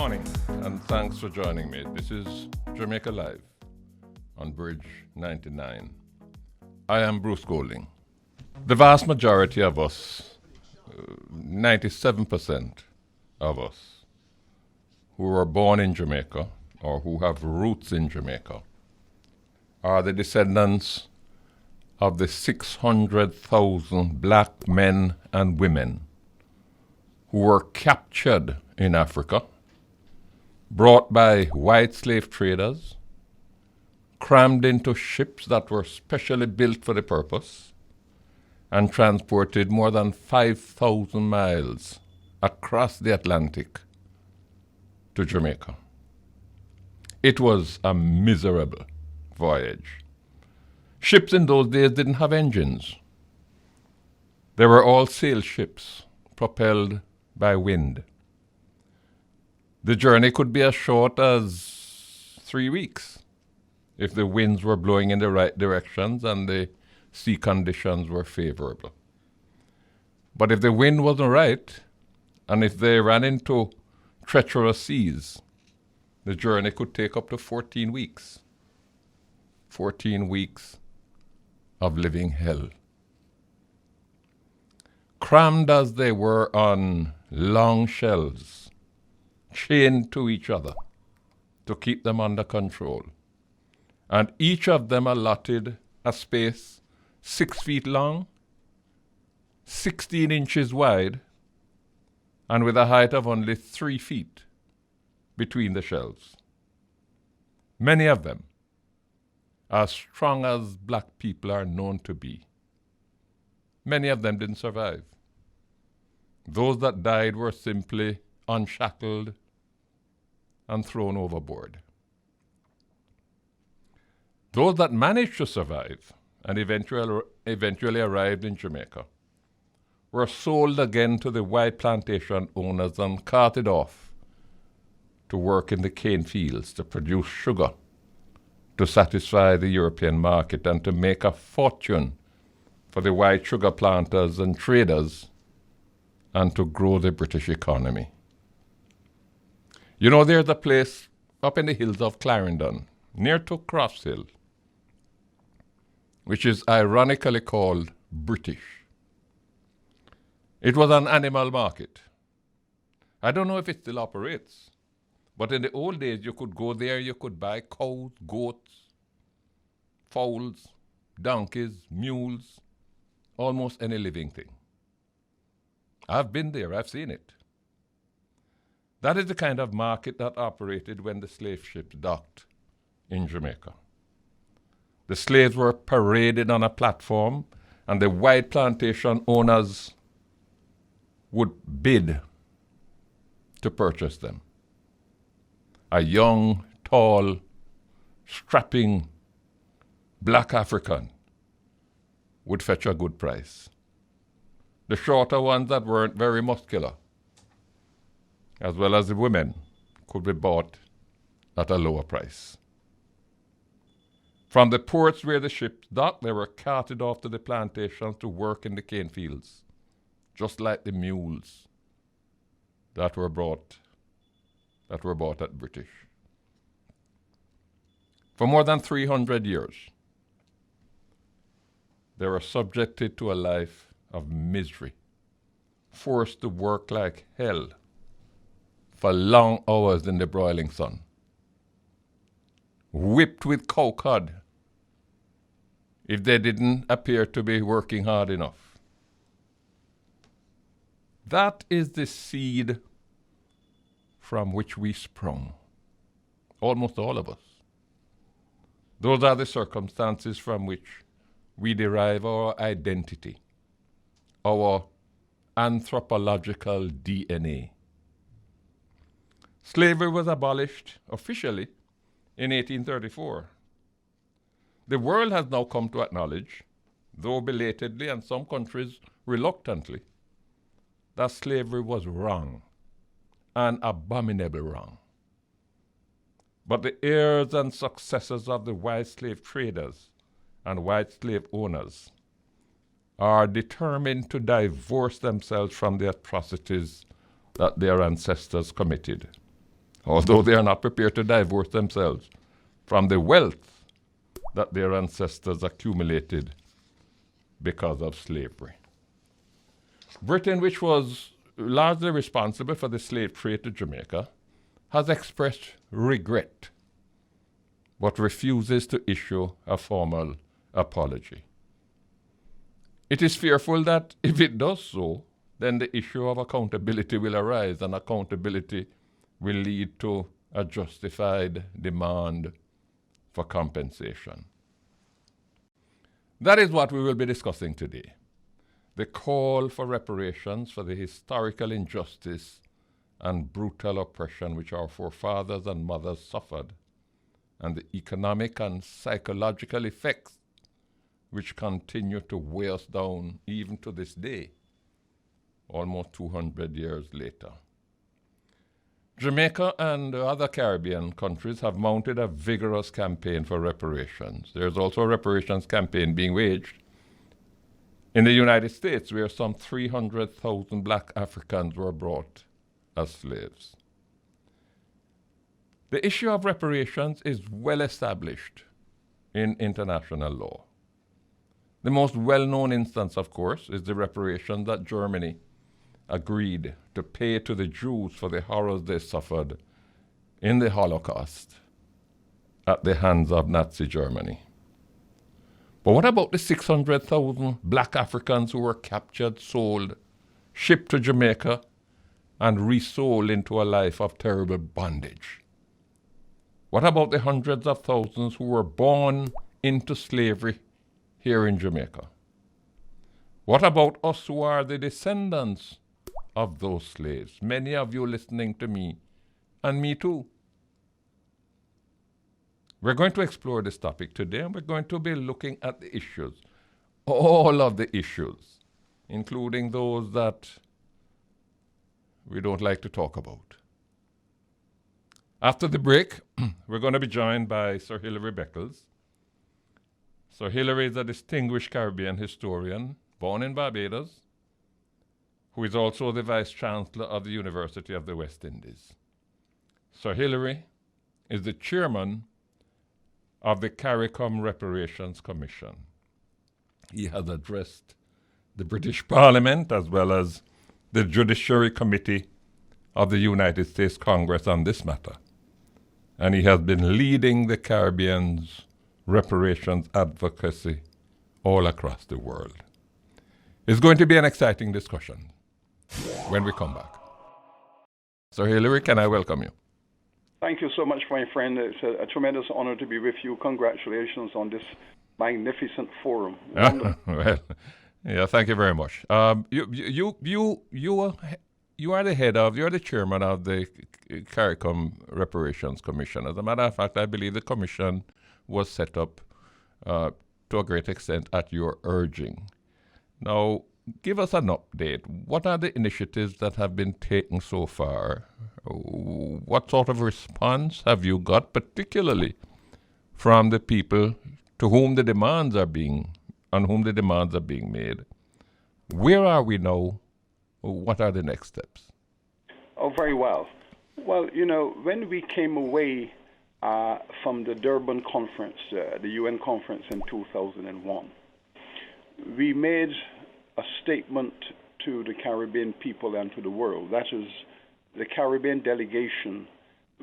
morning, and thanks for joining me. This is Jamaica Live on Bridge 99. I am Bruce Golding. The vast majority of us, 97% of us, who were born in Jamaica or who have roots in Jamaica, are the descendants of the 600,000 black men and women who were captured in Africa, brought by white slave traders, crammed into ships that were specially built for the purpose, and transported more than 5,000 miles across the Atlantic to Jamaica. It was a miserable voyage. Ships in those days didn't have engines. They were all sail ships, propelled by wind. The journey could be as short as 3 weeks if the winds were blowing in the right directions and the sea conditions were favorable. But if the wind wasn't right, and if they ran into treacherous seas, the journey could take up to 14 weeks. 14 weeks of living hell. Crammed as they were on long shelves, chained to each other to keep them under control. And each of them allotted a space 6 feet long, 16 inches wide, and with a height of only 3 feet between the shelves. Many of them as strong as black people are known to be. Many of them didn't survive. Those that died were simply unshackled and thrown overboard. Those that managed to survive and eventually arrived in Jamaica were sold again to the white plantation owners and carted off to work in the cane fields to produce sugar, to satisfy the European market and to make a fortune for the white sugar planters and traders and to grow the British economy. You know, there's a place up in the hills of Clarendon, near to Cross Hill, which is ironically called British. It was an animal market. I don't know if it still operates, but in the old days you could go there, you could buy cows, goats, fowls, donkeys, mules, almost any living thing. I've been there, I've seen it. That is the kind of market that operated when the slave ships docked in Jamaica. The slaves were paraded on a platform, and the white plantation owners would bid to purchase them. A young, tall, strapping black African would fetch a good price. The shorter ones that weren't very muscular, as well as the women, could be bought at a lower price. From the ports where the ships docked, they were carted off to the plantations to work in the cane fields, just like the mules that were bought at British. For more than 300 years, they were subjected to a life of misery, forced to work like hell for long hours in the broiling sun, whipped with cow cud if they didn't appear to be working hard enough. That is the seed from which we sprung, almost all of us. Those are the circumstances from which we derive our identity, our anthropological DNA. Slavery was abolished officially in 1834. The world has now come to acknowledge, though belatedly and some countries reluctantly, that slavery was wrong, and abominably wrong. But the heirs and successors of the white slave traders and white slave owners are determined to divorce themselves from the atrocities that their ancestors committed. although they are not prepared to divorce themselves from the wealth that their ancestors accumulated because of slavery. Britain, which was largely responsible for the slave trade to Jamaica, has expressed regret, but refuses to issue a formal apology. It is fearful that if it does so, then the issue of accountability will arise, and accountability will lead to a justified demand for compensation. That is what we will be discussing today. The call for reparations for the historical injustice and brutal oppression which our forefathers and mothers suffered, and the economic and psychological effects which continue to weigh us down even to this day, almost 200 years later. Jamaica and other Caribbean countries have mounted a vigorous campaign for reparations. There's also a reparations campaign being waged in the United States, where some 300,000 black Africans were brought as slaves. The issue of reparations is well established in international law. The most well-known instance, of course, is the reparations that Germany agreed to pay to the Jews for the horrors they suffered in the Holocaust at the hands of Nazi Germany. But what about the 600,000 black Africans who were captured, sold, shipped to Jamaica, and resold into a life of terrible bondage? What about the hundreds of thousands who were born into slavery here in Jamaica? What about us who are the descendants of those slaves? Many of you listening to me, and me too. We're going to explore this topic today, and we're going to be looking at the issues, all of the issues, including those that we don't like to talk about. After the break, we're going to be joined by Sir Hilary Beckles. Sir Hilary is a distinguished Caribbean historian, born in Barbados, who is also the Vice Chancellor of the University of the West Indies. Sir Hilary is the Chairman of the CARICOM Reparations Commission. He has addressed the British Parliament as well as the Judiciary Committee of the United States Congress on this matter. And he has been leading the Caribbean's reparations advocacy all across the world. It's going to be an exciting discussion when we come back. Sir Hilary, can I welcome you? Thank you so much, my friend. It's a tremendous honor to be with you. Congratulations on this magnificent forum. Well, yeah, thank you very much. You are the chairman of the CARICOM Reparations Commission. As a matter of fact, I believe the commission was set up to a great extent at your urging. Now, give us an update. What are the initiatives that have been taken so far? What sort of response have you got, particularly from the people to whom the demands are being made? Where are we now? What are the next steps? Oh, very well. Well, when we came away from the Durban conference, the UN conference in 2001, we made a statement to the Caribbean people and to the world. That is the Caribbean delegation,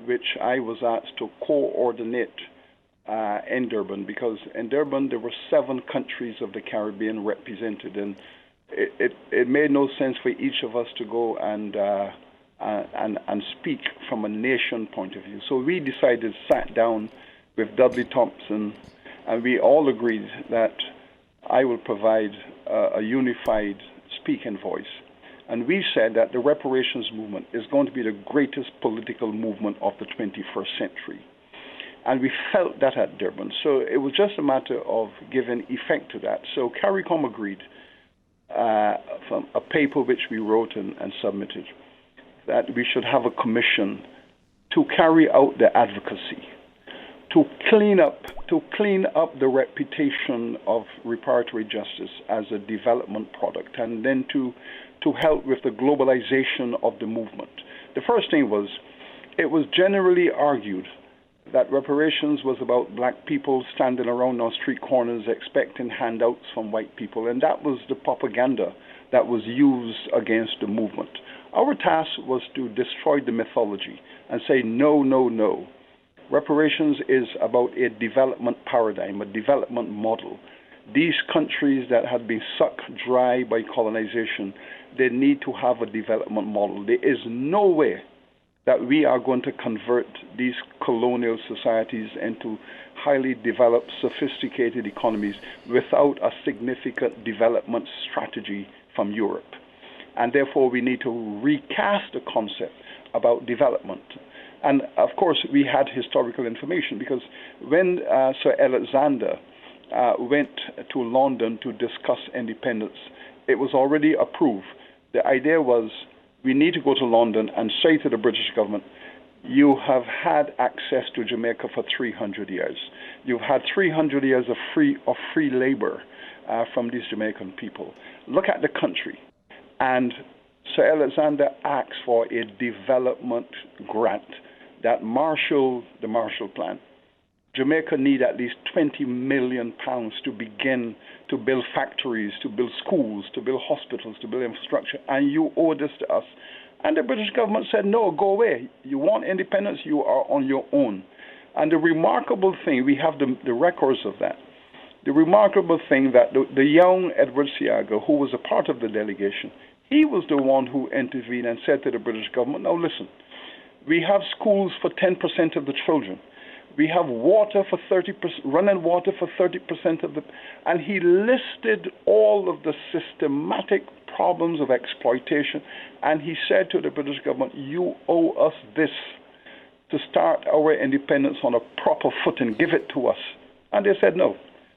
which I was asked to coordinate in Durban, because in Durban there were 7 countries of the Caribbean represented, and it made no sense for each of us to go and speak from a nation point of view. So we decided, sat down with Dudley Thompson, and we all agreed that I will provide a unified speaking voice. And we said that the reparations movement is going to be the greatest political movement of the 21st century. And we felt that at Durban. So it was just a matter of giving effect to that. So CARICOM agreed from a paper which we wrote and submitted that we should have a commission to carry out the advocacy, to clean up the reputation of reparatory justice as a development product, and then to help with the globalization of the movement. The first thing was it was generally argued that reparations was about black people standing around on street corners expecting handouts from white people, and that was the propaganda that was used against the movement. Our task was to destroy the mythology and say, no, no, no. Reparations is about a development paradigm, a development model. These countries that had been sucked dry by colonization, they need to have a development model. There is no way that we are going to convert these colonial societies into highly developed, sophisticated economies without a significant development strategy from Europe. And therefore, we need to recast the concept about development. And of course, we had historical information because when Sir Alexander went to London to discuss independence, it was already approved. The idea was we need to go to London and say to the British government, you have had access to Jamaica for 300 years. You've had 300 years of free labor from these Jamaican people. Look at the country. And Sir Alexander asked for a development grant that marshal the Marshall Plan. Jamaica need at least £20 million to begin to build factories, to build schools, to build hospitals, to build infrastructure, and you owe this to us. And the British government said, no, go away. You want independence, you are on your own. And the remarkable thing, we have the records of that. The remarkable thing that the young Edward Seaga, who was a part of the delegation, he was the one who intervened and said to the British government, now listen, we have schools for 10% of the children. We have water for 30%, running water for 30% of the, and he listed all of the systematic problems of exploitation, and he said to the British government, you owe us this to start our independence on a proper footing, give it to us. And they said no.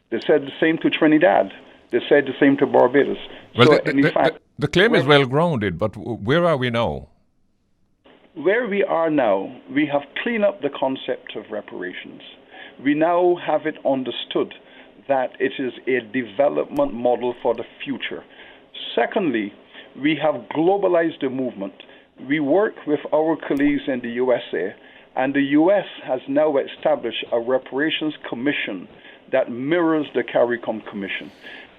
They said the same to Trinidad. They said the same to Barbados. Well, So the claim is well grounded, but where are we now? Where we are now, we have cleaned up the concept of reparations. We now have it understood that it is a development model for the future. Secondly, we have globalized the movement. We work with our colleagues in the USA, and the US has now established a reparations commission that mirrors the CARICOM Commission.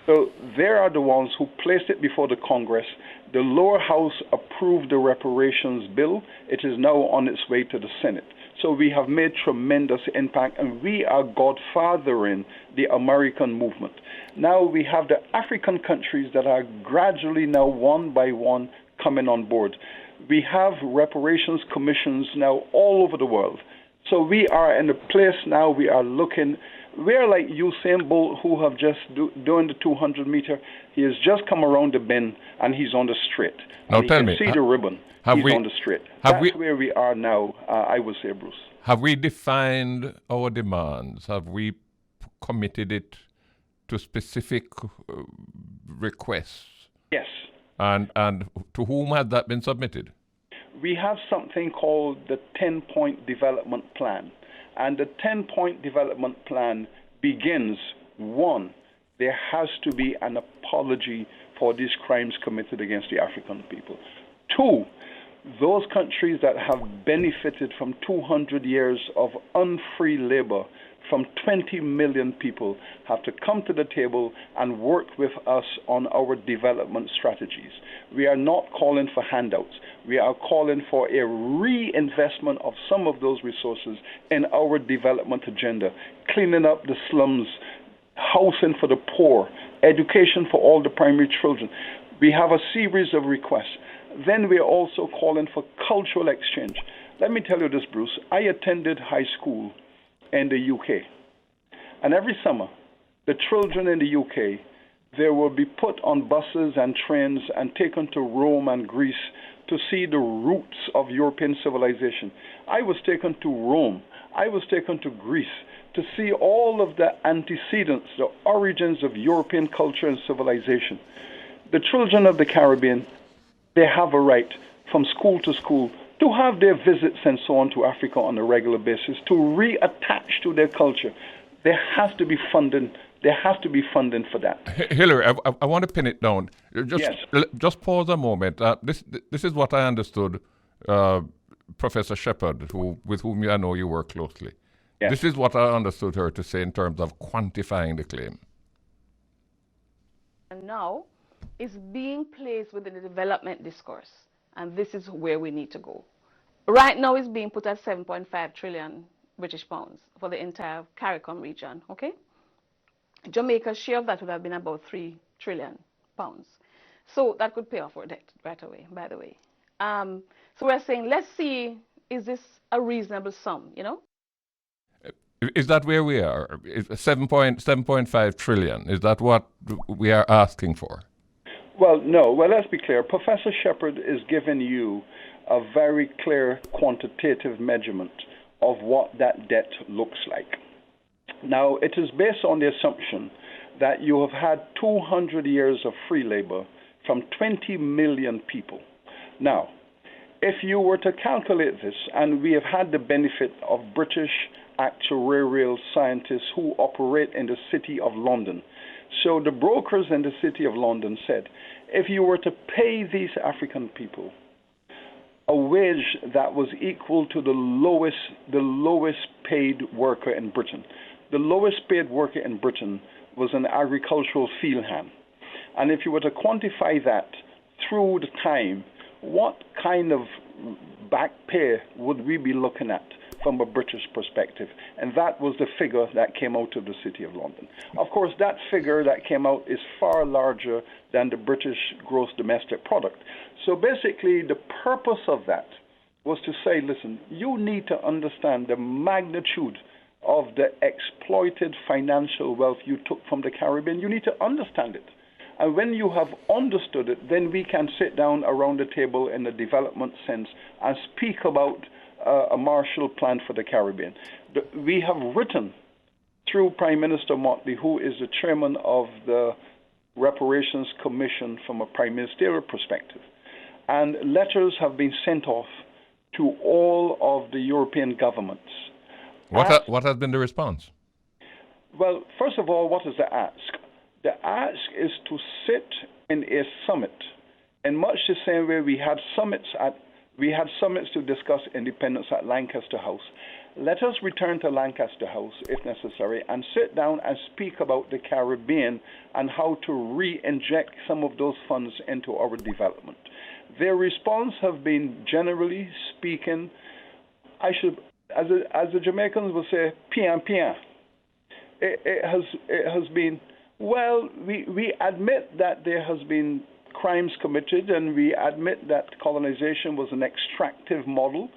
So they are the ones who placed it before the Congress. The lower house approved the reparations bill. It is now on its way to the Senate. So we have made tremendous impact, and we are godfathering the American movement. Now we have the African countries that are gradually now one by one coming on board. We have reparations commissions now all over the world. So we are in a place now we are looking. We're like Usain Bolt, who have just doing the 200 meter. He has just come around the bend and he's on the straight. Now and tell me, see the ribbon. He's on the straight. That's where we are now, I would say, Bruce. Have we defined our demands? Have we committed it to specific requests? Yes. And to whom had that been submitted? We have something called the 10-point development plan. And the 10-point development plan begins, one, there has to be an apology for these crimes committed against the African people. Two, those countries that have benefited from 200 years of unfree labor from 20 million people have to come to the table and work with us on our development strategies. We are not calling for handouts. We are calling for a reinvestment of some of those resources in our development agenda, cleaning up the slums, housing for the poor, education for all the primary children. We have a series of requests. Then we are also calling for cultural exchange. Let me tell you this, Bruce. I attended high school in the UK. And every summer, the children in the UK, they will be put on buses and trains and taken to Rome and Greece to see the roots of European civilization. I was taken to Rome. I was taken to Greece to see all of the antecedents, the origins of European culture and civilization. The children of the Caribbean, they have a right from school to school to have their visits and so on to Africa on a regular basis, to reattach to their culture. There has to be funding. There has to be funding for that. Hilary, I want to pin it down. Yes. Just pause a moment. This is what I understood Professor Shepherd, with whom I know you work closely. Yes. This is what I understood her to say in terms of quantifying the claim. And now is being placed within the development discourse, and this is where we need to go. Right now it's being put at 7.5 trillion British pounds for the entire CARICOM region, okay? Jamaica's share of that would have been about 3 trillion pounds. So that could pay off our debt right away, by the way. So we're saying, let's see, is this a reasonable sum, you know? Is that where we are? 7.5 trillion. Is that what we are asking for? Well, no. Well, let's be clear. Professor Shepherd is giving you a very clear quantitative measurement of what that debt looks like. Now, it is based on the assumption that you have had 200 years of free labor from 20 million people. Now, if you were to calculate this, and we have had the benefit of British actuarial scientists who operate in the City of London. So the brokers in the City of London said, if you were to pay these African people a wage that was equal to the lowest paid worker in Britain. The lowest paid worker in Britain was an agricultural field hand. And if you were to quantify that through the time, what kind of back pay would we be looking at from a British perspective? And that was the figure that came out of the City of London. Of course, that figure that came out is far larger than the British gross domestic product. So basically, the purpose of that was to say, listen, you need to understand the magnitude of the exploited financial wealth you took from the Caribbean. You need to understand it. And when you have understood it, then we can sit down around the table in a development sense and speak about a Marshall Plan for the Caribbean. We have written through Prime Minister Motley, who is the chairman of the Reparations Commission from a prime ministerial perspective, and letters have been sent off to all of the European governments. What has been the response? Well, first of all, what is the ask? The ask is to sit in a summit, in much the same way we had summits to discuss independence at Lancaster House. Let us return to Lancaster House, if necessary, and sit down and speak about the Caribbean and how to re-inject some of those funds into our development. Their response have been, generally speaking, as the Jamaicans would say, pian pian. It has been, well, we admit that there has been crimes committed, and we admit that colonization was an extractive model.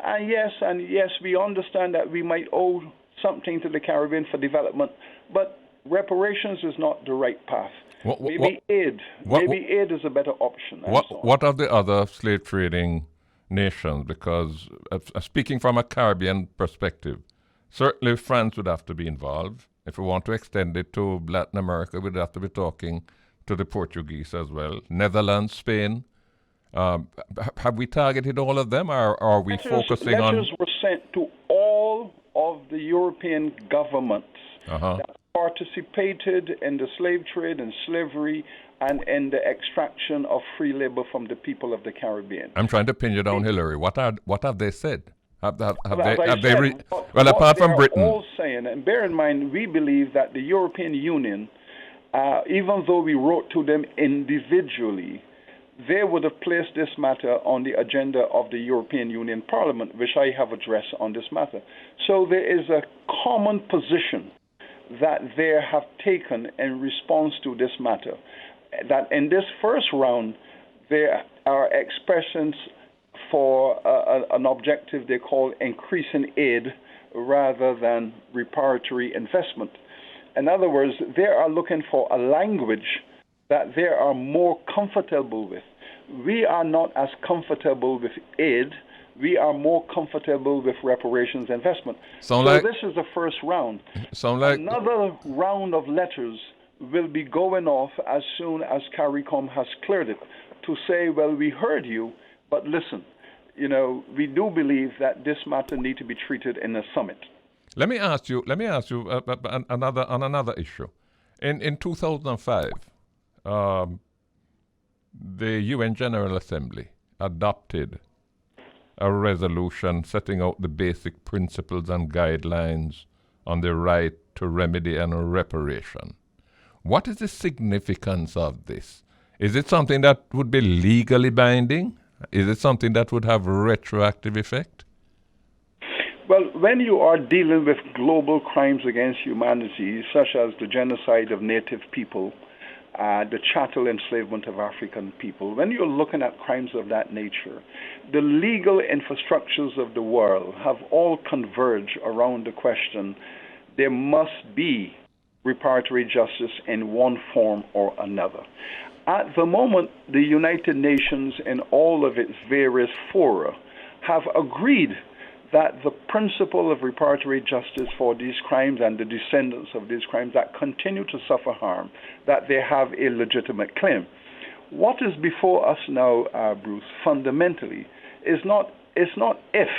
And yes, we understand that we might owe something to the Caribbean for development, but reparations is not the right path. Maybe aid is a better option. What are the other slave trading nations? Because speaking from a Caribbean perspective, certainly France would have to be involved. If we want to extend it to Latin America, we'd have to be talking to the Portuguese as well. Netherlands, Spain. Have we targeted all of them, or are we focusing on... Letters were sent to all of the European governments that participated in the slave trade and slavery and in the extraction of free labor from the people of the Caribbean. I'm trying to pin you down, Hilary. What have they said? Apart from Britain. All saying, and bear in mind, we believe that the European Union, even though we wrote to them individually, they would have placed this matter on the agenda of the European Union Parliament, which I have addressed on this matter. So there is a common position that they have taken in response to this matter, that in this first round, there are expressions for an objective they call increasing aid rather than reparatory investment. In other words, they are looking for a language that they are more comfortable with. We are not as comfortable with aid. We are more comfortable with reparations investment. So this is the first round. Another round of letters will be going off as soon as CARICOM has cleared it to say, well, we heard you, but listen, we do believe that this matter needs to be treated in a summit. Let me ask you another issue. In 2005, the UN General Assembly adopted a resolution setting out the basic principles and guidelines on the right to remedy and reparation. What is the significance of this? Is it something that would be legally binding? Is it something that would have retroactive effect? Well, when you are dealing with global crimes against humanity, such as the genocide of native people, the chattel enslavement of African people, when you're looking at crimes of that nature, the legal infrastructures of the world have all converged around the question: there must be reparatory justice in one form or another. At the moment, the United Nations in all of its various fora have agreed that the principle of reparatory justice for these crimes and the descendants of these crimes that continue to suffer harm, that they have a legitimate claim. What is before us now, Bruce, fundamentally, is not if,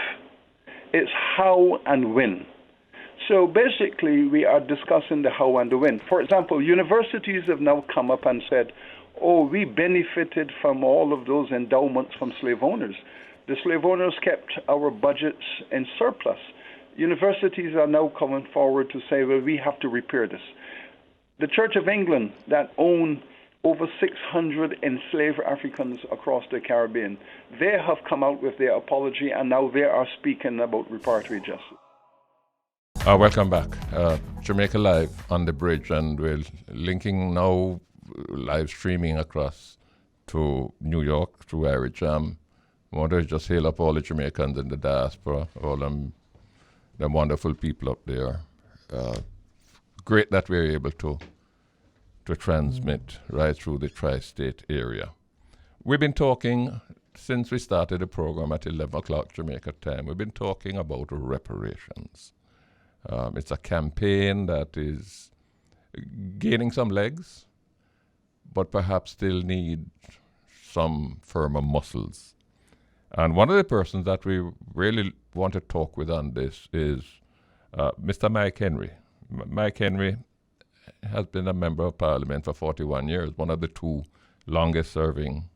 it's how and when. So basically, we are discussing the how and the when. For example, universities have now come up and said, oh, we benefited from all of those endowments from slave owners. The slave owners kept our budgets in surplus. Universities are now coming forward to say, well, we have to repair this. The Church of England, that owned over 600 enslaved Africans across the Caribbean, they have come out with their apology, and now they are speaking about reparatory justice. Welcome back. Jamaica Live on the bridge, and we're linking now, live streaming across to New York through Irie Jam. I want to just hail up all the Jamaicans in the diaspora, all them wonderful people up there. Great that we're able to transmit right through the tri-state area. We've been talking, since we started the program at 11 o'clock Jamaica time, we've been talking about reparations. It's a campaign that is gaining some legs, but perhaps still need some firmer muscles. And one of the persons that we really want to talk with on this is Mr. Mike Henry. Mike Henry has been a member of Parliament for 41 years, one of the two longest-serving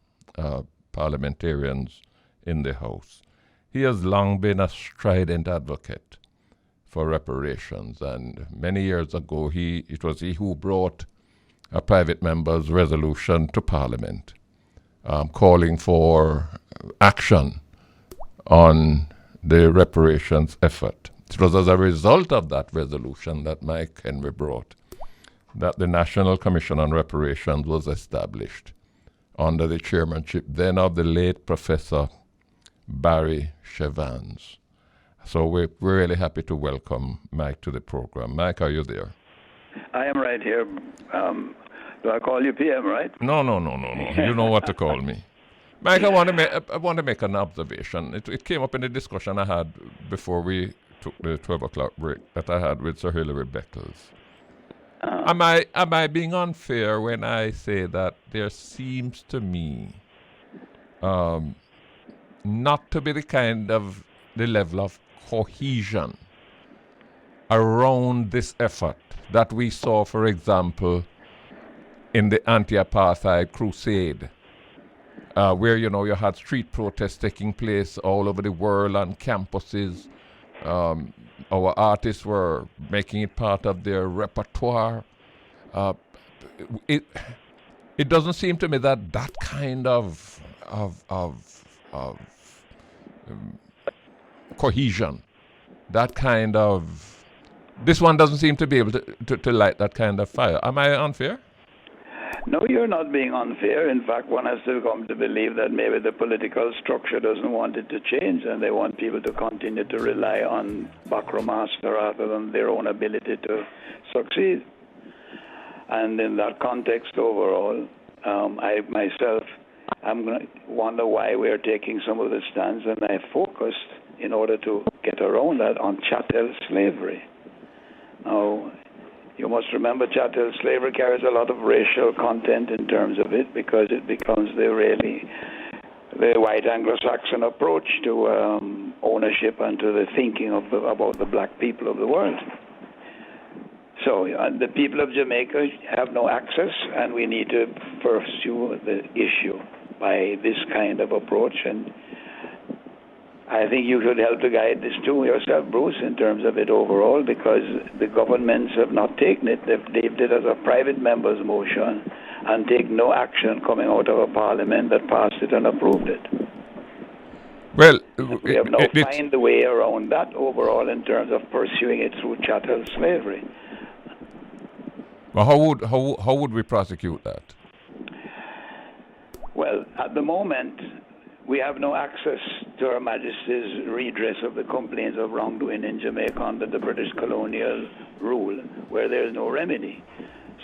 parliamentarians in the House. He has long been a strident advocate for reparations, and many years ago it was he who brought a private member's resolution to Parliament calling for action on the reparations effort. It was as a result of that resolution that Mike Henry brought that the National Commission on Reparations was established under the chairmanship then of the late Professor Barry Chevans. So we're really happy to welcome Mike to the program. Mike, are you there? I am right here. Do I call you PM, right? No. You know what to call me. Mike, I want to make an observation. It came up in the discussion I had before we took the 12 o'clock break that I had with Sir Hilary Beckles. Am I being unfair when I say that there seems to me not to be the level of cohesion around this effort that we saw, for example, in the anti-apartheid crusade, where you had street protests taking place all over the world on campuses. Our artists were making it part of their repertoire. It doesn't seem to me that kind of cohesion, that kind of, this one doesn't seem to be able to light that kind of fire. Am I unfair? No, you're not being unfair. In fact, one has to come to believe that maybe the political structure doesn't want it to change, and they want people to continue to rely on Backromaster rather than their own ability to succeed. And in that context overall, I myself, I'm going to wonder why we're taking some of the stands, and I focused, in order to get around that, on chattel slavery. Now, you must remember chattel slavery carries a lot of racial content in terms of it, because it becomes the white Anglo-Saxon approach to ownership and to the thinking about the black people of the world. So the people of Jamaica have no access, and we need to pursue the issue by this kind of approach. And I think you should help to guide this too yourself, Bruce, in terms of it overall, because the governments have not taken it. They've left it as a private member's motion and take no action coming out of a parliament that passed it and approved it. Well, we have now found the way around that overall in terms of pursuing it through chattel slavery. Well, how would we prosecute that? Well, at the moment, we have no access to Her Majesty's redress of the complaints of wrongdoing in Jamaica under the British colonial rule, where there is no remedy.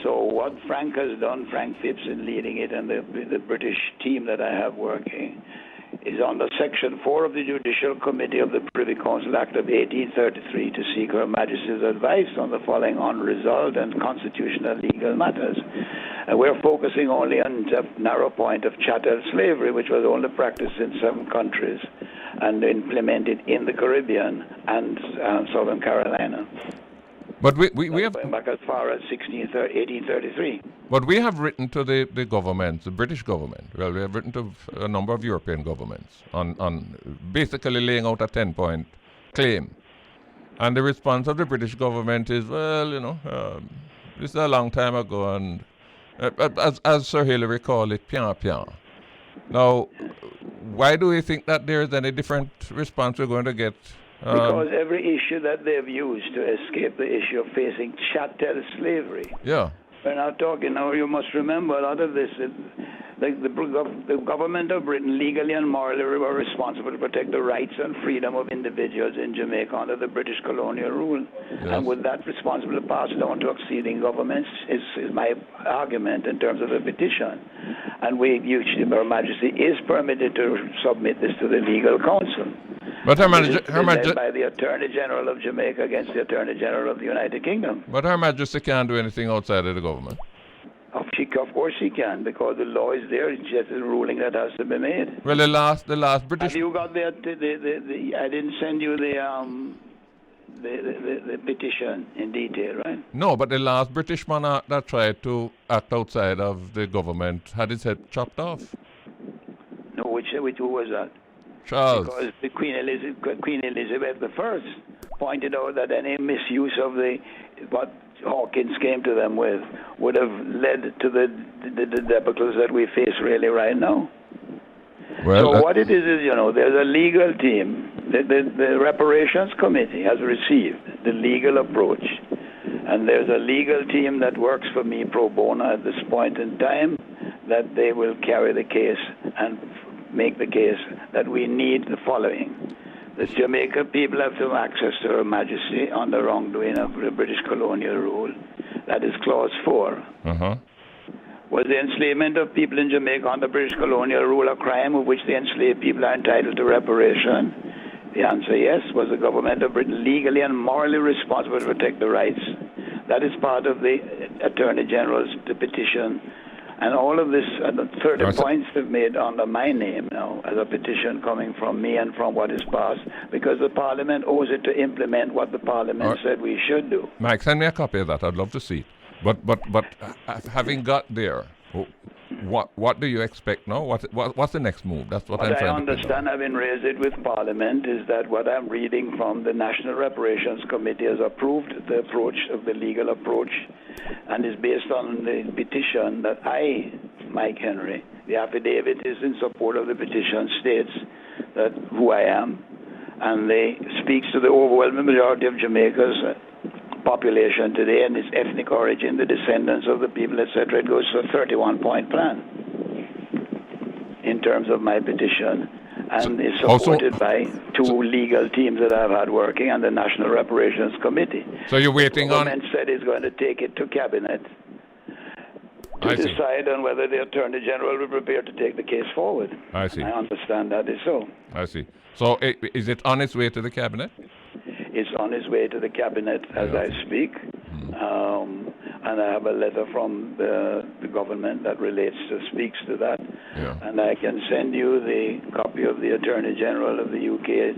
So what Frank has done, Frank Phipps in leading it, and the British team that I have working, is under Section 4 of the Judicial Committee of the Privy Council Act of 1833 to seek Her Majesty's advice on the following unresolved and constitutional legal matters. We're focusing only on the narrow point of chattel slavery, which was only practiced in 7 countries and implemented in the Caribbean and Southern Carolina. But we have going back as far as 1833. But we have written to the government, the British government. Well, we have written to a number of European governments on basically laying out a 10-point claim. And the response of the British government is, well, this is a long time ago, and as Sir Hilary called it, pian pian. Now, why do we think that there is any different response we're going to get? Because every issue that they've used to escape the issue of facing chattel slavery. Yeah. We're not talking now. You must remember a lot of this. The government of Britain legally and morally were responsible to protect the rights and freedom of individuals in Jamaica under the British colonial rule. Yes. And with that responsibility passed down to succeeding governments is my argument in terms of the petition. And Her Majesty is permitted to submit this to the legal council. But Her Majesty by the Attorney General of Jamaica against the Attorney General of the United Kingdom. But Her Majesty can't do anything outside of the government. Of course she can, because the law is there. It's just a ruling that has to be made. Well, the last British. Have you got the I didn't send you the petition in detail, right? No, but the last British monarch that tried to act outside of the government had his head chopped off. No, which who was that? Charles. Because the Queen Elizabeth I pointed out that any misuse of what Hawkins came to them with would have led to the debacles that we face really right now. Well, so what it is there's a legal team. The Reparations Committee has received the legal approach, and there's a legal team that works for me pro bono at this point in time that they will carry the case and make the case that we need the following. The Jamaica people have to have access to Her Majesty on the wrongdoing of the British colonial rule. That is Clause 4. Uh-huh. Was the enslavement of people in Jamaica under British colonial rule a crime of which the enslaved people are entitled to reparation? The answer, yes. Was the government of Britain legally and morally responsible to protect the rights? That is part of the Attorney General's petition. And all of this, 30 points have made under my name now as a petition coming from me and from what is passed, because the Parliament owes it to implement what the Parliament said we should do. Mike, send me a copy of that. I'd love to see it. But having got there, what do you expect now? What's the next move? That's what I'm trying to understand, having raised it with Parliament, is that what I'm reading from the National Reparations Committee has approved the approach of the legal approach, and is based on the petition that I, Mike Henry, the affidavit is in support of the petition, states that who I am, and they speaks to the overwhelming majority of Jamaica's population today and its ethnic origin, the descendants of the people, etc. It goes to a 31-point plan in terms of my petition, and is supported by 2 legal teams that I've had working and the National Reparations Committee. So you're waiting on... The government said it's going to take it to Cabinet to decide on whether the Attorney General will prepare to take the case forward. I see. I understand that is so. I see. So is it on its way to the Cabinet? It's on its way to the Cabinet as I speak. And I have a letter from the government that speaks to that. Yeah. And I can send you the copy of the Attorney General of the UK,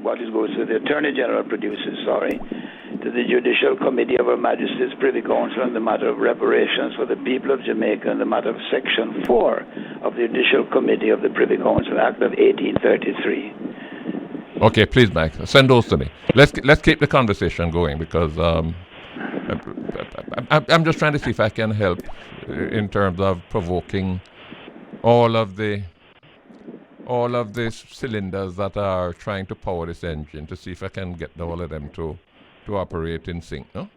goes to the Attorney General produces, to the Judicial Committee of Her Majesty's Privy Council on the matter of reparations for the people of Jamaica and the matter of Section 4 of the Judicial Committee of the Privy Council Act of 1833. Okay, please, Mike, send those to me. Let's keep the conversation going because I'm just trying to see if I can help in terms of provoking all of the cylinders that are trying to power this engine to see if I can get all of them to operate in sync. No?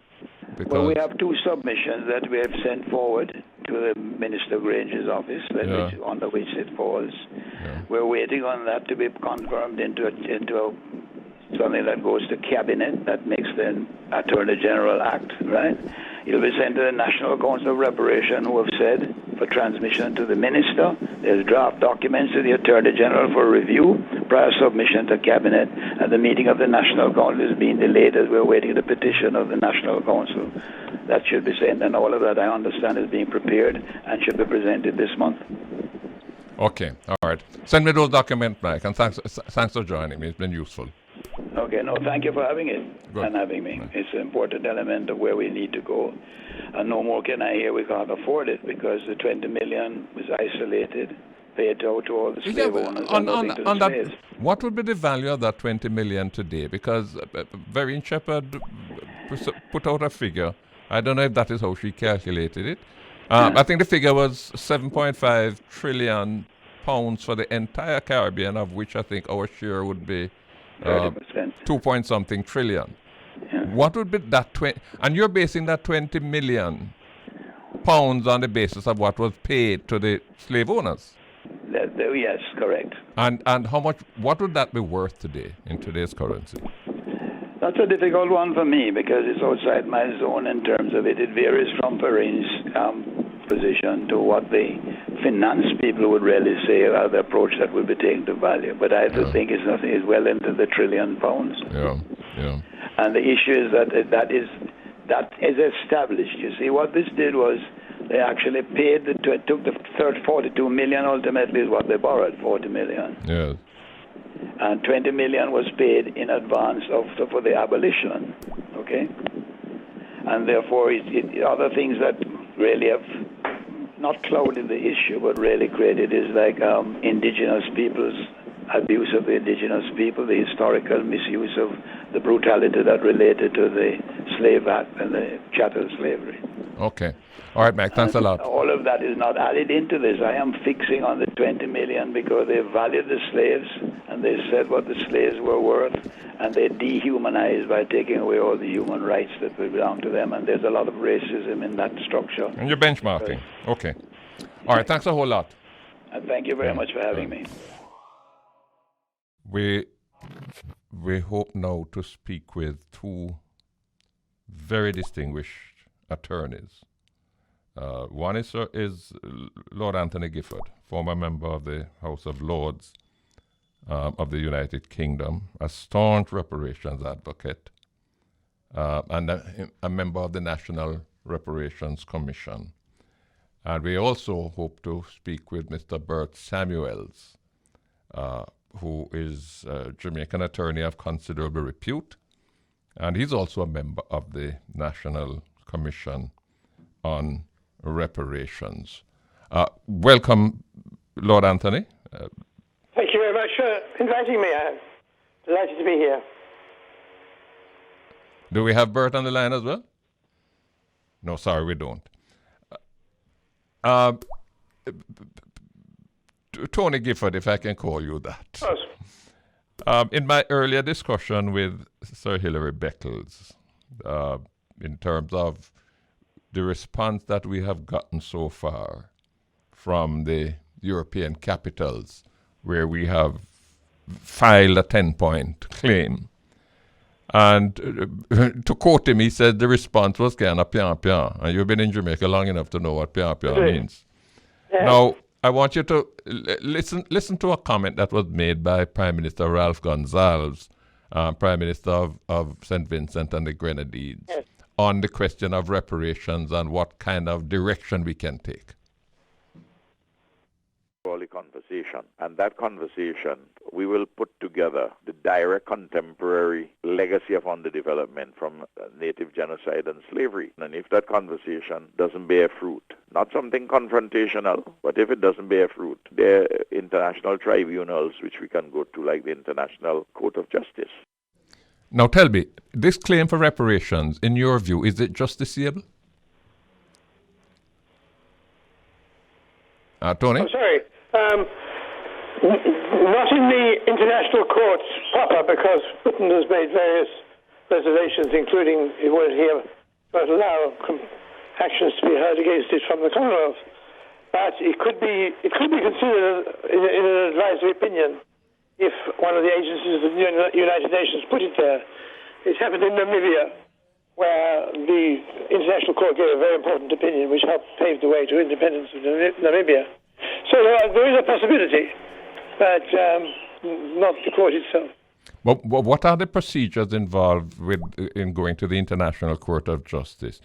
Because Well, we have two submissions that we have sent forward to the Minister Grange's office, under which it falls. Yeah. We're waiting on that to be confirmed into something that goes to Cabinet that makes the Attorney General act, right? It'll be sent to the National Council of Reparation, who have said for transmission to the Minister. There's draft documents to the Attorney General for review prior submission to Cabinet, and the meeting of the National Council is being delayed as we're waiting the petition of the National Council. That should be sent, and all of that, I understand, is being prepared and should be presented this month. Okay, all right. Send me those documents, Mike, and thanks for joining me. It's been useful. Okay, no, thank you for having it. Good. And having me. It's an important element of where we need to go. And no more can I hear we can't afford it because the 20 million was isolated, paid out to all the slave owners and nothing to the slaves. What would be the value of that 20 million today? Because Vereen Shepherd put out a figure. I don't know if that is how she calculated it. I think the figure was 7.5 trillion pounds for the entire Caribbean, of which I think our share would be 30%. 2-point-something trillion. Yeah. What would be that 20? And you're basing that 20 million pounds on the basis of what was paid to the slave owners. Yes, correct. And how much? What would that be worth today in today's currency? That's a difficult one for me because it's outside my zone in terms of it. It varies from Vereen's position to what the finance people would really say about the approach that would be taken to value. But I do think it's nothing is well into the £1 trillion. Yeah. And the issue is that is established. You see, what this did was they actually paid took the 42 million ultimately is what they borrowed, 40 million. Yes. And 20 million was paid in advance for the abolition. Okay? And therefore other things that really have not clouded the issue but really created is like indigenous peoples, abuse of the indigenous people, the historical misuse of the brutality that related to the Slave Act and the chattel slavery. Okay. All right, Mike, thanks a lot. All of that is not added into this. I am fixing on the 20 million because they valued the slaves and they said what the slaves were worth and they dehumanized by taking away all the human rights that belong to them. And there's a lot of racism in that structure. And you're benchmarking. Okay. All right, thanks a whole lot. And thank you very much for having me. We hope now to speak with two very distinguished attorneys. One is Lord Anthony Gifford, former member of the House of Lords of the United Kingdom, a staunch reparations advocate, and a member of the National Reparations Commission. And we also hope to speak with Mr. Bert Samuels, who is a Jamaican attorney of considerable repute, and he's also a member of the National Commission on Reparations. Welcome, Lord Anthony. Thank you very much for inviting me. I'm delighted to be here. Do we have Bert on the line as well? No, sorry, we don't. Tony Gifford, if I can call you that. Yes. In my earlier discussion with Sir Hilary Beckles, in terms of the response that we have gotten so far from the European capitals, where we have filed a 10-point claim. And to quote him, he said the response was kind of pian pian. And you've been in Jamaica long enough to know what pian pian means. Yeah. Now, I want you to listen to a comment that was made by Prime Minister Ralph Gonsalves, Prime Minister of St. Vincent and the Grenadines, Yes. on the question of reparations and what kind of direction we can take. the conversation. And that conversation, we will put together the direct contemporary legacy of underdevelopment from native genocide and slavery. And if that conversation doesn't bear fruit, not something confrontational, but if it doesn't bear fruit, there are international tribunals which we can go to, like the International Court of Justice. Now tell me, this claim for reparations, in your view, is it justiciable? Tony? I'm sorry. Not in the international courts proper, because Britain has made various reservations, including it won't allow actions to be heard against it from the Commonwealth. But it could be considered in an advisory opinion if one of the agencies of the United Nations put it there. It happened in Namibia, where the International Court gave a very important opinion which helped pave the way to independence of Namibia. So there is a possibility, but not the court itself. But what are the procedures involved in going to the International Court of Justice?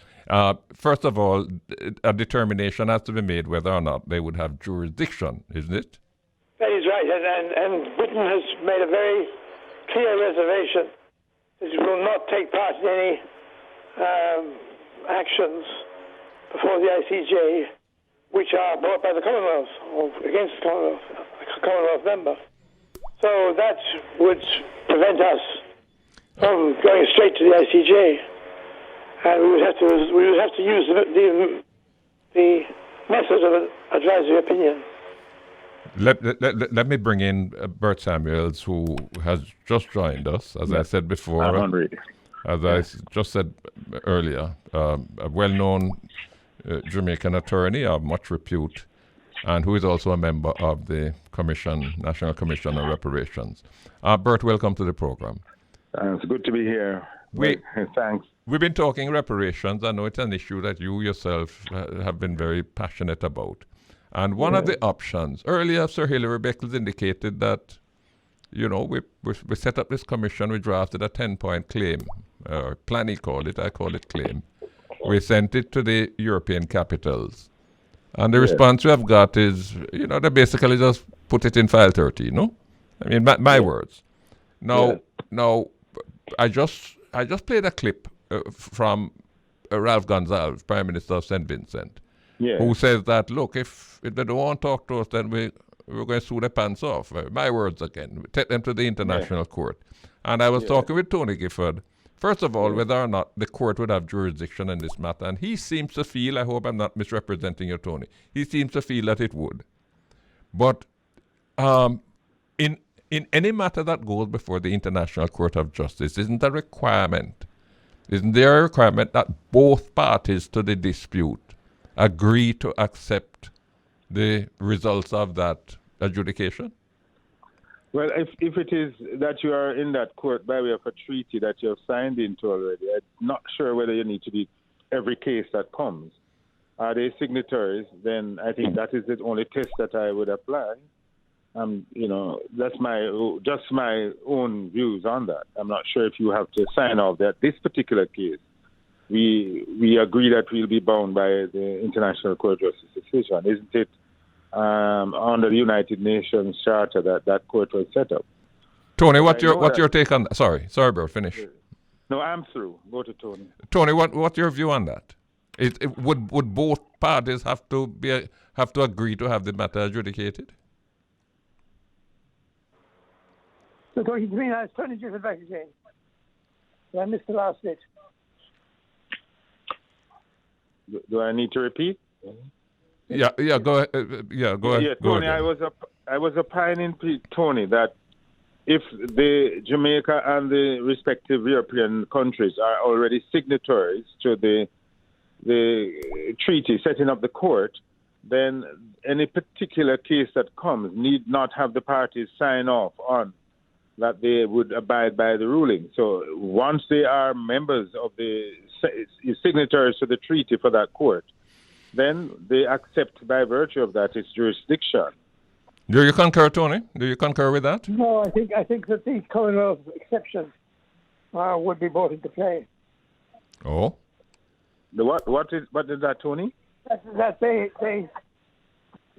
First of all, a determination has to be made whether or not they would have jurisdiction, isn't it? That is right, and Britain has made a very clear reservation that it will not take part in any actions before the ICJ which are brought by the Commonwealth or against the Commonwealth, a Commonwealth member. So that would prevent us from going straight to the ICJ, and we would have to use the method of an advisory opinion. Let me bring in Bert Samuels, who has just joined us, as I said before. As I just said earlier, a well-known Jamaican attorney of much repute, and who is also a member of the National Commission on Reparations. Bert, welcome to the program. It's good to be here. Thanks. We've been talking reparations. I know it's an issue that you yourself have been very passionate about. And one of the options, earlier Sir Hilary Beckles indicated that, we set up this commission, we drafted a 10-point claim, plan he called it, I call it claim. We sent it to the European capitals. And the response we have got is, they basically just put it in file 30, no? I mean, my words. Now, I just played a clip from Ralph Gonsalves, Prime Minister of St. Vincent, who says that, look, if they don't want to talk to us, then we're going to sue their pants off. My words again. Take them to the International Court. And I was talking with Tony Gifford, first of all, whether or not the court would have jurisdiction in this matter. And he seems to feel, I hope I'm not misrepresenting you, Tony, he seems to feel that it would. But in any matter that goes before the International Court of Justice, isn't there a requirement that both parties to the dispute agree to accept the results of that adjudication? Well, if it is that you are in that court by way of a treaty that you have signed into already, I'm not sure whether you need to be every case that comes. Are they signatories? Then I think that is the only test that I would apply. That's just my own views on that. I'm not sure if you have to sign off that this particular case, we agree that we'll be bound by the International Court of Justice decision. Isn't it under the United Nations Charter that court was set up? Tony, what's your take on that? Sorry, Bert, finish. No, I'm through. Go to Tony. Tony, what's your view on that? Would both parties have to agree to have the matter adjudicated? So talking to me now, it's Tony Gifford back again. I missed the last bit. Do I need to repeat? Yeah, go ahead. Go ahead. Tony, I was opining, Tony, that if the Jamaica and the respective European countries are already signatories to the treaty setting up the court, then any particular case that comes need not have the parties sign off on that they would abide by the ruling. So once they are members of the signatories to the treaty for that court, then they accept by virtue of that its jurisdiction. Do you concur, Tony? Do you concur with that? No, I think that the Commonwealth exception would be brought into play. Oh. What is that, Tony? That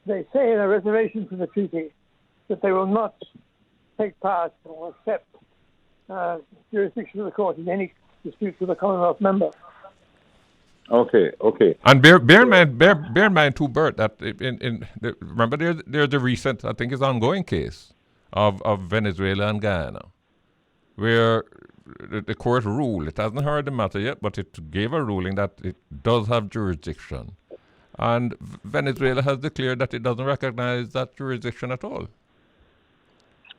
they say in a reservation to the treaty that they will not take part or accept jurisdiction of the court in any disputes with a Commonwealth member. Okay. And bear in mind too, Bert, that remember there's the recent, I think it's ongoing case of Venezuela and Guyana, where the court ruled, it hasn't heard the matter yet, but it gave a ruling that it does have jurisdiction. And Venezuela has declared that it doesn't recognize that jurisdiction at all.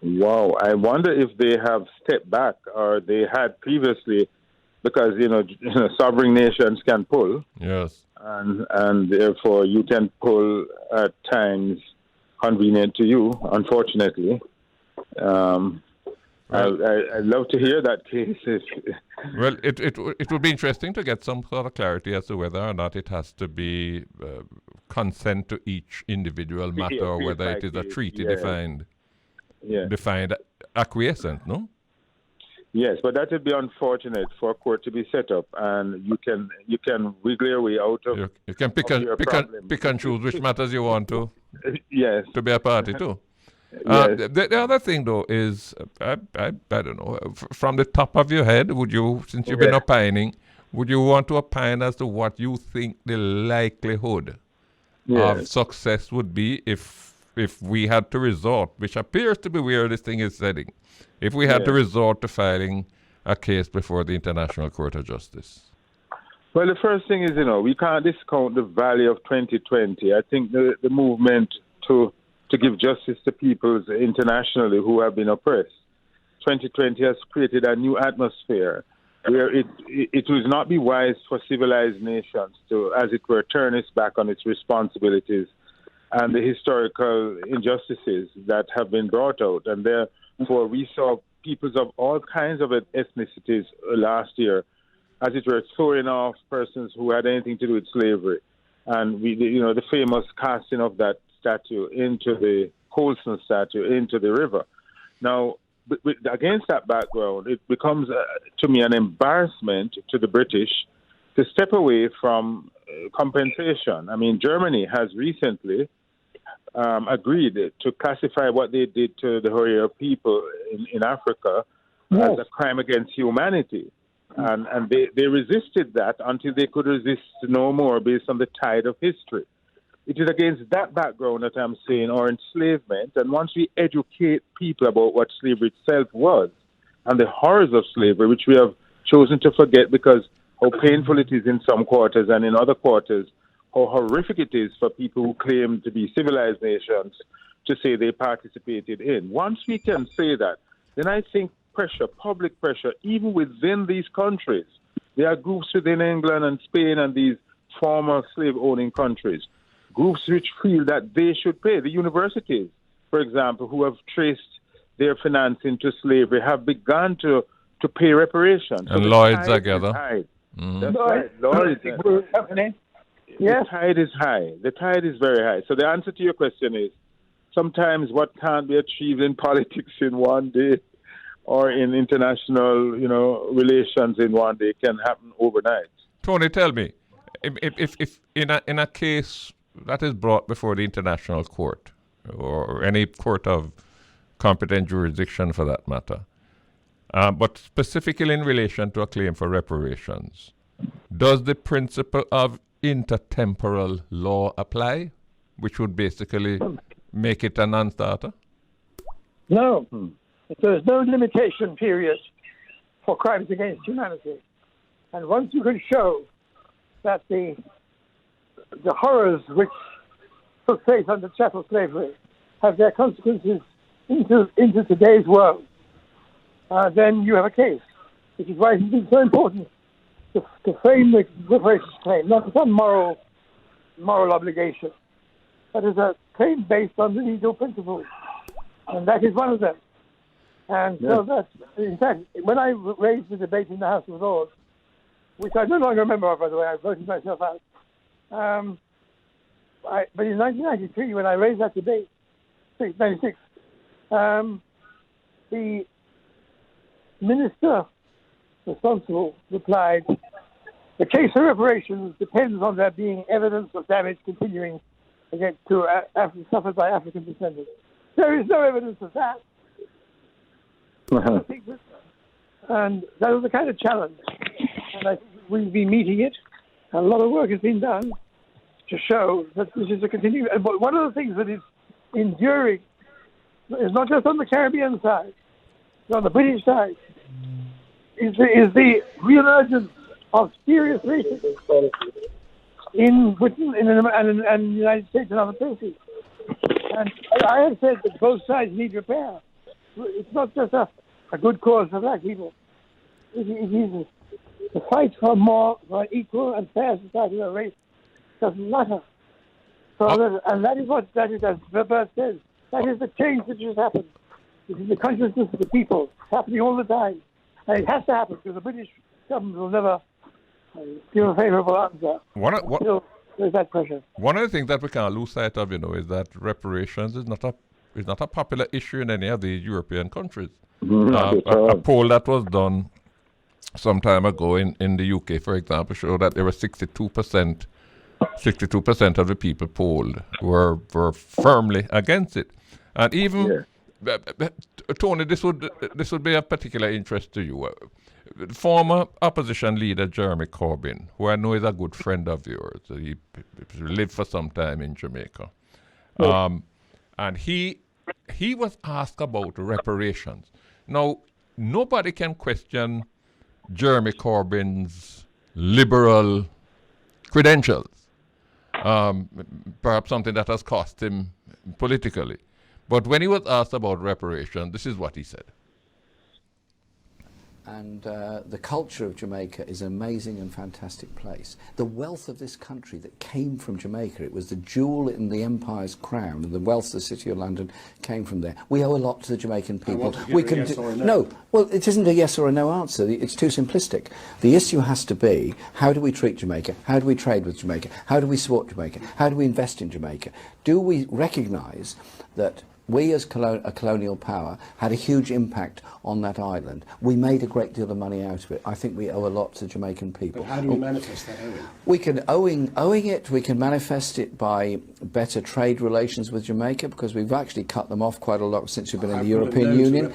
Wow. I wonder if they have stepped back, or they had previously, because, sovereign nations can pull. Yes. And therefore you can pull at times convenient to you, unfortunately. I'd love to hear that case. Well, it would be interesting to get some sort of clarity as to whether or not it has to be consent to each individual matter, or whether it is a treaty defined acquiescence, no? Yes, but that would be unfortunate for a court to be set up, and you can wiggle your way out of. You can pick and choose which matters you want to. Yes. To be a party too. Yes. The other thing, though, is I don't know. From the top of your head, would you, since you've been opining, would you want to opine as to what you think the likelihood of success would be if we had to resort, which appears to be where this thing is heading, if we had to resort to filing a case before the International Court of Justice? Well, the first thing is, we can't discount the value of 2020. I think the movement to give justice to peoples internationally who have been oppressed. 2020 has created a new atmosphere where it would not be wise for civilized nations to, as it were, turn its back on its responsibilities and the historical injustices that have been brought out. And therefore, we saw peoples of all kinds of ethnicities last year, as it were, throwing off persons who had anything to do with slavery. And the famous casting of that statue into the Colson statue into the river. Now, against that background, it becomes, to me, an embarrassment to the British to step away from compensation. I mean, Germany has recently agreed to classify what they did to the Hurrier people in Africa as a crime against humanity. And they resisted that until they could resist no more based on the tide of history. It is against that background that I'm saying, or enslavement, and once we educate people about what slavery itself was and the horrors of slavery, which we have chosen to forget because how painful it is in some quarters, and in other quarters, how horrific it is for people who claim to be civilized nations to say they participated in. Once we can say that, then I think public pressure, even within these countries, there are groups within England and Spain and these former slave-owning countries, groups which feel that they should pay. The universities, for example, who have traced their financing to slavery, have begun to pay reparations. And so Lloyd's together. That's right. Lloyd's. Yes. The tide is high. The tide is very high. So the answer to your question is, sometimes what can't be achieved in politics in one day or in international, relations in one day can happen overnight. Tony, tell me, if in a case that is brought before the International Court, or any court of competent jurisdiction for that matter, but specifically in relation to a claim for reparations, does the principle of intertemporal law apply, which would basically make it a non-starter? No. There's no limitation period for crimes against humanity. And once you can show that the horrors which took place under chattel slavery have their consequences into today's world, then you have a case, which is why it's been so important to frame the reparations claim, not as a moral obligation, but as a claim based on the legal principles. And that is one of them. And so that, in fact, when I raised the debate in the House of Lords, which I no longer remember, by the way, I voted myself out. But in 1993, when I raised that debate, 1996, the minister responsible replied, "The case of reparations depends on there being evidence of damage continuing suffered by African descendants. There is no evidence of that. And that was the kind of challenge. And I think we've been meeting it. And a lot of work has been done to show that this is a continuing. But one of the things that is enduring is not just on the Caribbean side, but on the British side, is the reemergence of serious racism in Britain and the United States and other places. And I have said that both sides need repair. It's not just a good cause for black people. It is the fight for an equal and fair society where race doesn't matter. And that is what, as Bert says, that is the change that just happened. It is the consciousness of the people. It's happening all the time. And it has to happen because the British government will never give a favourable answer. There's that pressure. One of the things that we can't lose sight of, is that reparations is not a popular issue in any of the European countries. A poll that was done some time ago in the UK, for example, showed that there were 62% of the people polled were firmly against it. And even Tony, this would be of particular interest to you. Former opposition leader Jeremy Corbyn, who I know is a good friend of yours, he lived for some time in Jamaica, and he was asked about reparations. Now, nobody can question Jeremy Corbyn's liberal credentials, perhaps something that has cost him politically. But when he was asked about reparations, this is what he said. And the culture of Jamaica is an amazing and fantastic place. The wealth of this country that came from Jamaica, it was the jewel in the empire's crown, and the wealth of the city of London came from there. We owe a lot to the Jamaican people. We can yes or no. Well, it isn't a yes or a no answer. It's too simplistic. The issue has to be, how do we treat Jamaica? How do we trade with Jamaica? How do we support Jamaica? How do we invest in Jamaica? Do we recognise that we as a colonial power had a huge impact on that island? We made a great deal of money out of it. I think we owe a lot to Jamaican people. But how do we manifest that owing? We can owing it. We can manifest it by better trade relations with Jamaica, because we've actually cut them off quite a lot since we've been in the European Union.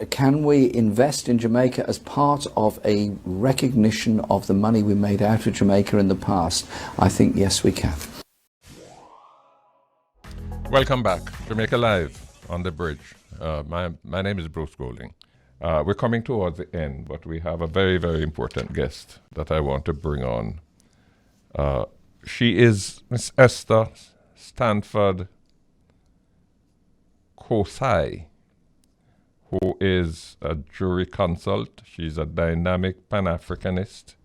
Can we invest in Jamaica as part of a recognition of the money we made out of Jamaica in the past? I think yes, we can. Welcome back, Jamaica Live on the Bridge. My name is Bruce Golding. We're coming towards the end, but we have a very, very important guest that I want to bring on. She is Miss Esther Stanford Xosei, who is a jury consult. She's a dynamic Pan-Africanist,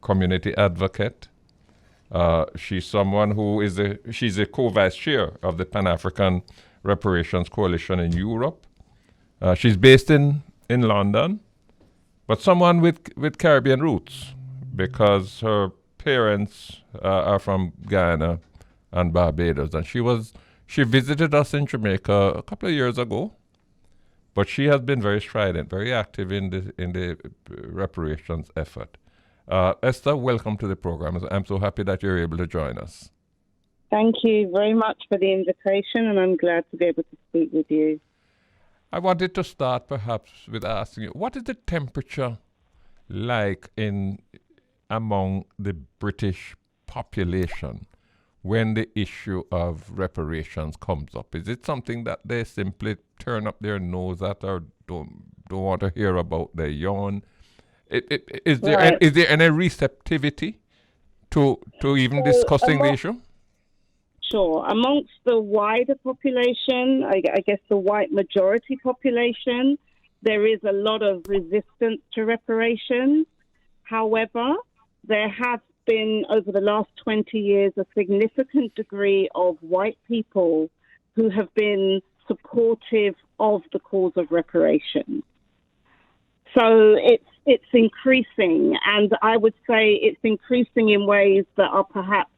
community advocate. She's someone who she's a co-vice chair of the Pan-African Reparations Coalition in Europe. She's based in London, but someone with Caribbean roots, because her parents are from Guyana and Barbados, and she visited us in Jamaica a couple of years ago. But she has been very strident, very active in the reparations effort. Esther, welcome to the program. I'm so happy that you're able to join us. Thank you very much for the invitation, and I'm glad to be able to speak with you. I wanted to start perhaps with asking you, what is the temperature like among the British population when the issue of reparations comes up? Is it something that they simply turn up their nose at or don't want to hear about? They yawn? Is there any receptivity to even discussing the issue? Sure. Amongst the wider population, I guess the white majority population, there is a lot of resistance to reparations. However, there has been, over the last 20 years, a significant degree of white people who have been supportive of the cause of reparations. So it's increasing, and I would say it's increasing in ways that are perhaps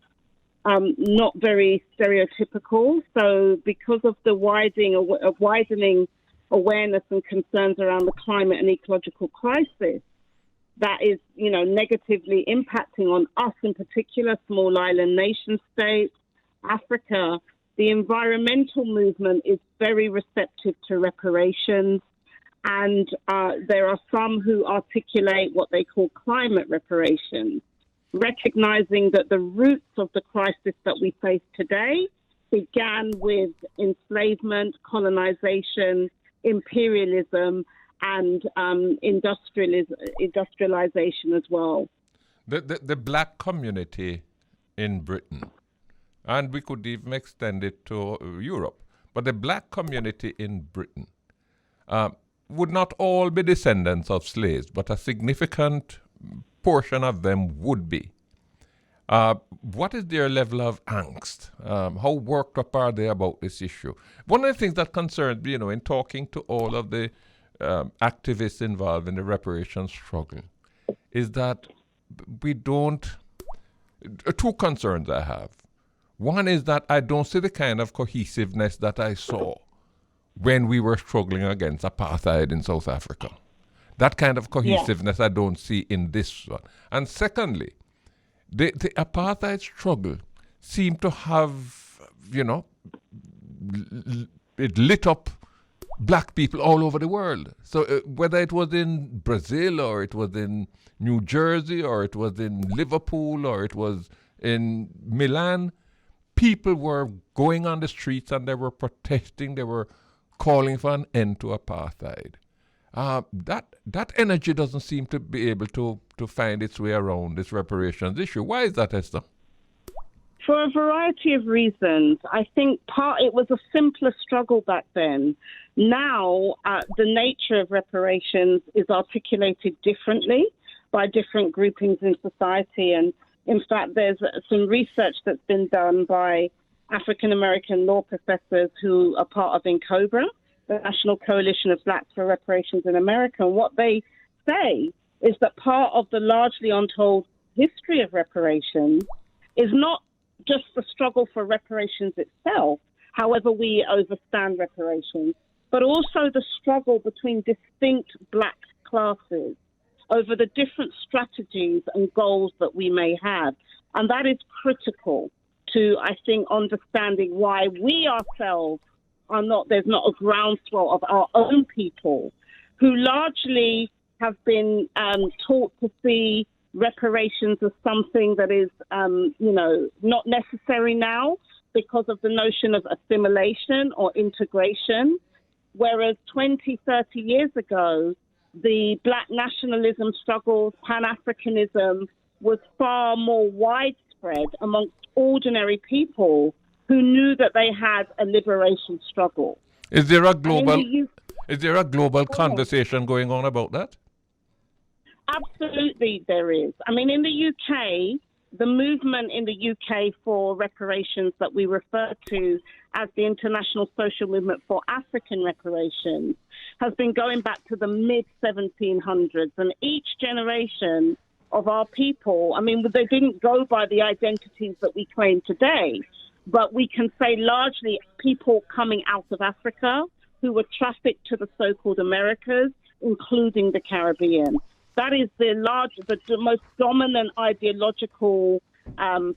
not very stereotypical. So because of the widening awareness and concerns around the climate and ecological crisis, that is, negatively impacting on us in particular, small island nation states, Africa, the environmental movement is very receptive to reparations. And there are some who articulate what they call climate reparations, recognizing that the roots of the crisis that we face today began with enslavement, colonization, imperialism, and industrialization as well. The black community in Britain, and we could even extend it to Europe, but the black community in Britain would not all be descendants of slaves, but a significant portion of them would be. What is their level of angst? How worked up are they about this issue? One of the things that concerns me, in talking to all of the activists involved in the reparations struggle, is that we don't... Two concerns I have. One is that I don't see the kind of cohesiveness that I saw when we were struggling against apartheid in South Africa. That kind of cohesiveness I don't see in this one. And secondly, the apartheid struggle seemed to have, it lit up black people all over the world. So whether it was in Brazil or it was in New Jersey or it was in Liverpool or it was in Milan, people were going on the streets and they were protesting, they were calling for an end to apartheid. That energy doesn't seem to be able to find its way around this reparations issue. Why is that, Esther? For a variety of reasons. I think it was a simpler struggle back then. Now, the nature of reparations is articulated differently by different groupings in society. And in fact, there's some research that's been done by African-American law professors who are part of NCOBRA, the National Coalition of Blacks for Reparations in America. And what they say is that part of the largely untold history of reparations is not just the struggle for reparations itself, however we understand reparations, but also the struggle between distinct black classes over the different strategies and goals that we may have. And that is critical to, I think, understanding why we ourselves there's not a groundswell of our own people who largely have been taught to see reparations as something that is, not necessary now because of the notion of assimilation or integration. Whereas 20, 30 years ago, the black nationalism struggles, Pan-Africanism was far more widespread amongst ordinary people who knew that they had a liberation struggle. Is there a global conversation going on about that? Absolutely, there is. I mean, in the UK, the movement in the UK for reparations that we refer to as the International Social Movement for African Reparations has been going back to the mid-1700s. And each generation of our people, I mean, they didn't go by the identities that we claim today, but we can say largely people coming out of Africa who were trafficked to the so-called Americas, including the Caribbean. That is the most dominant ideological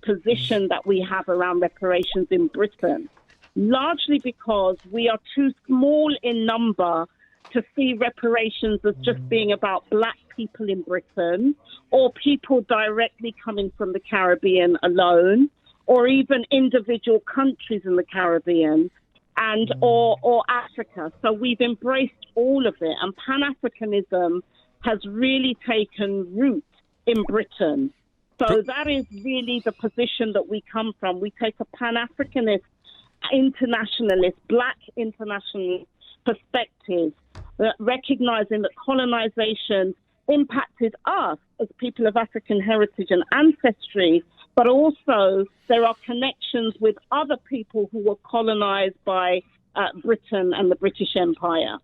position that we have around reparations in Britain, largely because we are too small in number to see reparations as just being about black people in Britain or people directly coming from the Caribbean alone, or even individual countries in the Caribbean and or Africa. So we've embraced all of it, and Pan-Africanism has really taken root in Britain. So that is really the position that we come from. We take a Pan-Africanist, internationalist, black internationalist perspective, recognizing that colonization impacted us as people of African heritage and ancestry, but also there are connections with other people who were colonized by Britain and the British Empire.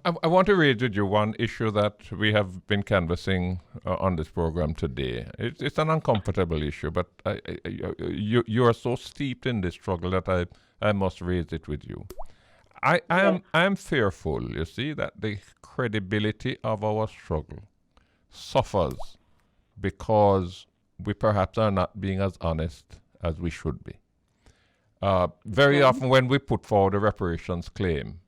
I want to raise with you one issue that we have been canvassing on this program today. It's an uncomfortable issue, but you are so steeped in this struggle that I must raise it with you. I am fearful, you see, that the credibility of our struggle suffers because we perhaps are not being as honest as we should be. Very often when we put forward a reparations claim,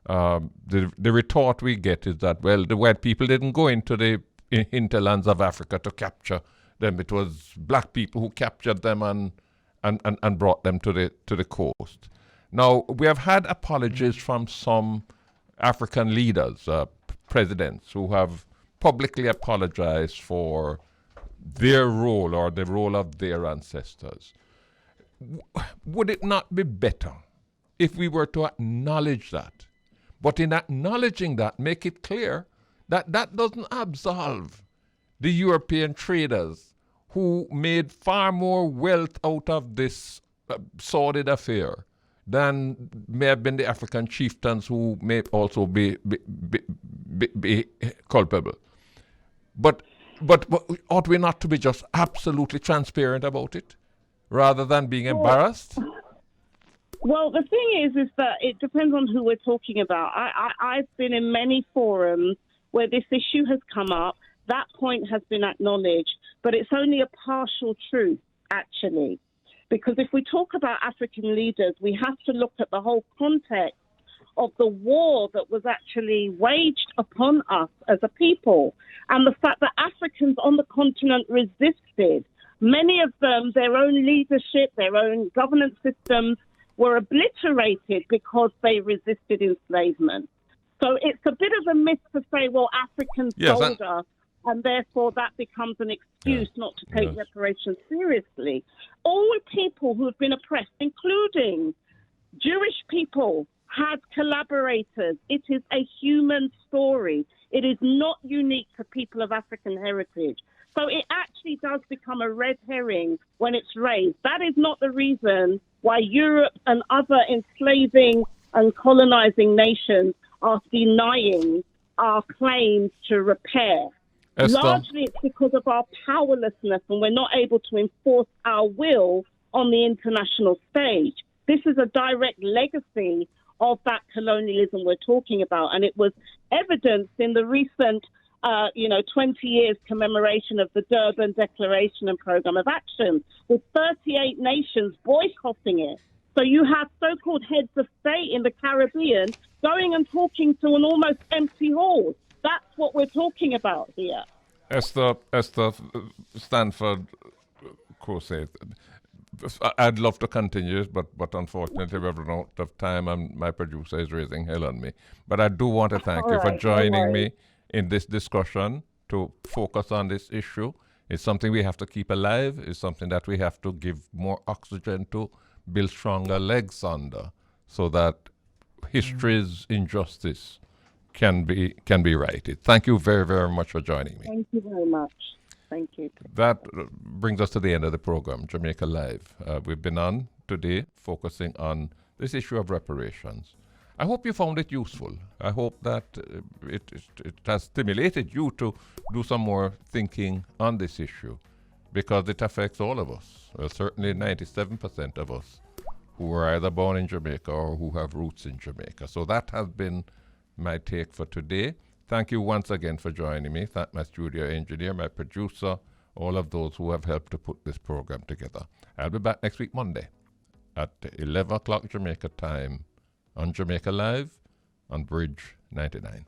the retort we get is that, well, the white people didn't go into the hinterlands of Africa to capture them. It was black people who captured them and brought them to the coast. Now, we have had apologies from some African leaders, presidents, who have publicly apologized for their role or the role of their ancestors. Would it not be better if we were to acknowledge that? But in acknowledging that, make it clear that that doesn't absolve the European traders who made far more wealth out of this sordid affair than may have been the African chieftains who may also be culpable. But ought we not to be just absolutely transparent about it rather than being embarrassed? Well, the thing is that it depends on who we're talking about. I've been in many forums where this issue has come up. That point has been acknowledged, but it's only a partial truth, actually. Because if we talk about African leaders, we have to look at the whole context of the war that was actually waged upon us as a people, and the fact that Africans on the continent resisted. Many of them, their own leadership, their own governance systems were obliterated because they resisted enslavement. So it's a bit of a myth to say, well, Africans sold us, and therefore that becomes an excuse not to take reparations seriously. All people who have been oppressed, including Jewish people, had collaborators. It is a human story. It is not unique to people of African heritage. So it actually does become a red herring when it's raised. That is not the reason why Europe and other enslaving and colonizing nations are denying our claims to repair. Esther. Largely it's because of our powerlessness, and we're not able to enforce our will on the international stage. This is a direct legacy of that colonialism we're talking about, and it was evidenced in the recent 20 years commemoration of the Durban Declaration and Programme of Action, with 38 nations boycotting it. So you have so-called heads of state in the Caribbean going and talking to an almost empty hall. That's what we're talking about here. Esther Stanford Xosei, I'd love to continue, but unfortunately we have run out of time and my producer is raising hell on me. But I do want to thank you for joining me in this discussion to focus on this issue. It's something we have to keep alive. It's something that we have to give more oxygen to, build stronger legs under, so that history's injustice can be righted. Thank you very, very much for joining me. Thank you very much. Thank you. That brings us to the end of the program, Jamaica Live. We've been on today focusing on this issue of reparations. I hope you found it useful. I hope that it has stimulated you to do some more thinking on this issue, because it affects all of us. Well, certainly 97% of us who were either born in Jamaica or who have roots in Jamaica. So that has been my take for today. Thank you once again for joining me. Thank my studio engineer, my producer, all of those who have helped to put this program together. I'll be back next week, Monday, at 11 o'clock Jamaica time on Jamaica Live on Bridge 99.